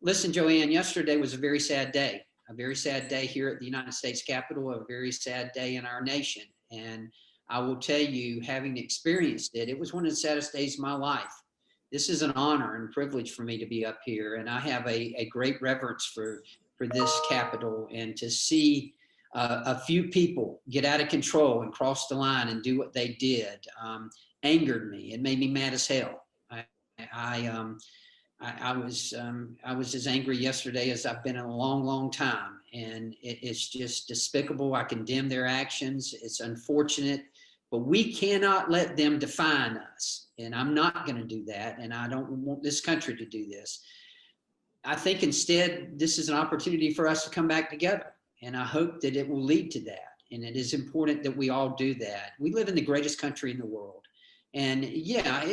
Listen, Joanne, yesterday was a very sad day here at the United States Capitol, a very sad day in our nation. And I will tell you, having experienced it, it was one of the saddest days of my life. This is an honor and privilege for me to be up here. And I have a great reverence for this Capitol, and to see a few people get out of control and cross the line and do what they did angered me. It made me mad as hell. I, um, I was as angry yesterday as I've been in a long, long time, and it's just despicable. I condemn their actions. It's unfortunate, but we cannot let them define us. And I'm not going to do that, and I don't want this country to do this. I think instead, this is an opportunity for us to come back together, and I hope that it will lead to that. And it is important that we all do that. We live in the greatest country in the world, and yeah,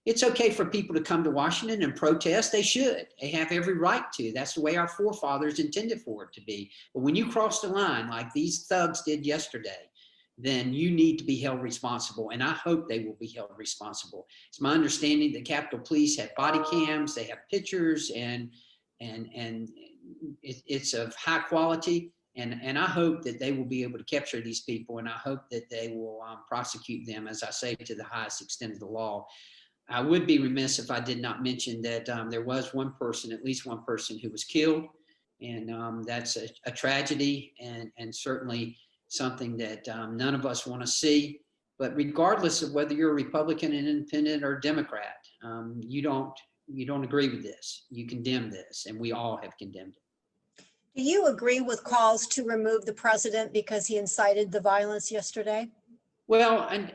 it's okay for people to come to Washington and protest. They should. They have every right to. That's the way our forefathers intended for it to be. But when you cross the line like these thugs did yesterday, then you need to be held responsible. And I hope they will be held responsible. It's my understanding that Capitol Police have body cams, they have pictures, and it's of high quality. And I hope that they will be able to capture these people, and I hope that they will prosecute them, as I say, to the highest extent of the law. I would be remiss if I did not mention that there was one person, at least one person, who was killed, and that's a tragedy, and certainly something that none of us want to see. But regardless of whether you're a Republican, an independent, or a Democrat, you don't agree with this. You condemn this, and we all have condemned it. Do you agree with calls to remove the president because he incited the violence yesterday? Well, and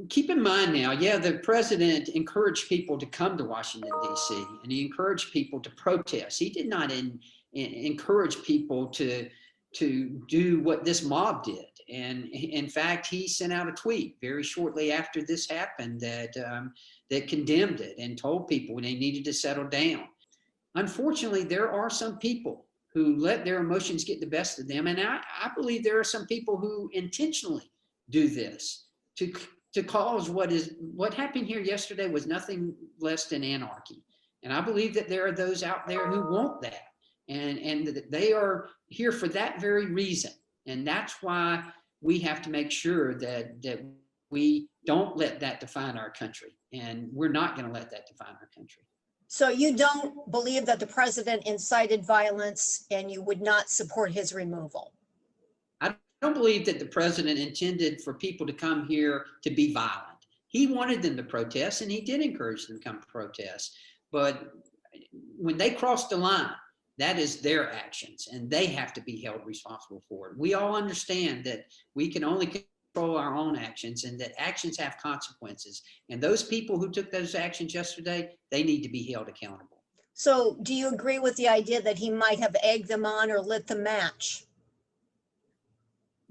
keep in mind now, yeah, the president encouraged people to come to Washington, D.C., and he encouraged people to protest. He did not encourage people to do what this mob did. And in fact, he sent out a tweet very shortly after this happened that condemned it and told people they needed to settle down. Unfortunately, there are some people who let their emotions get the best of them. And I believe there are some people who intentionally do this to cause what happened here yesterday was nothing less than anarchy. And I believe that there are those out there who want that, and that they are here for that very reason. And that's why we have to make sure that we don't let that define our country, and we're not going to let that define our country. So you don't believe that the president incited violence, and you would not support his removal? I don't believe that the president intended for people to come here to be violent. He wanted them to protest, and he did encourage them to come to protest. But when they crossed the line, that is their actions, and they have to be held responsible for it. We all understand that we can only control our own actions, and that actions have consequences. And those people who took those actions yesterday, they need to be held accountable. So do you agree with the idea that he might have egged them on or lit the match?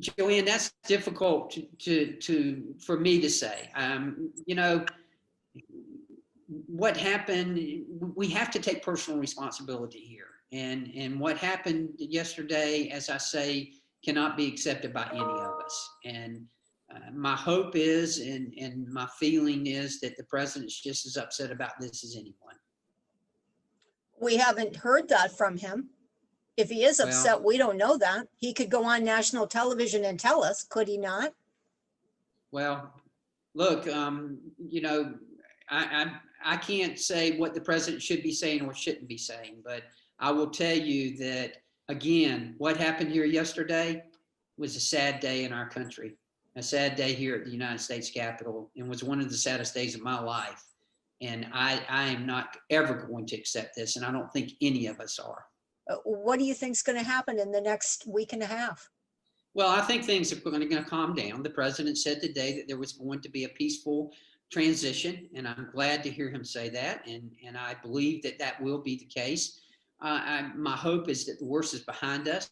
Joanne, that's difficult for me to say. You know, what happened, we have to take personal responsibility here. And what happened yesterday, as I say, cannot be accepted by any of us. And my hope is, and my feeling is, that the president's just as upset about this as anyone. We haven't heard that from him. If he is upset, we don't know that. He could go on national television and tell us, could he not? Well, look, you know, I can't say what the president should be saying or shouldn't be saying, but I will tell you that, again, what happened here yesterday was a sad day in our country, a sad day here at the United States Capitol, and was one of the saddest days of my life. And I am not ever going to accept this, and I don't think any of us are. What do you think is going to happen in the next week and a half? Well, I think things are going to calm down. The president said today that there was going to be a peaceful transition, and I'm glad to hear him say that, and I believe that that will be the case. My hope is that the worst is behind us.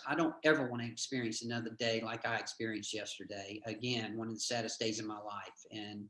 I don't ever want to experience another day like I experienced yesterday. Again, one of the saddest days of my life. And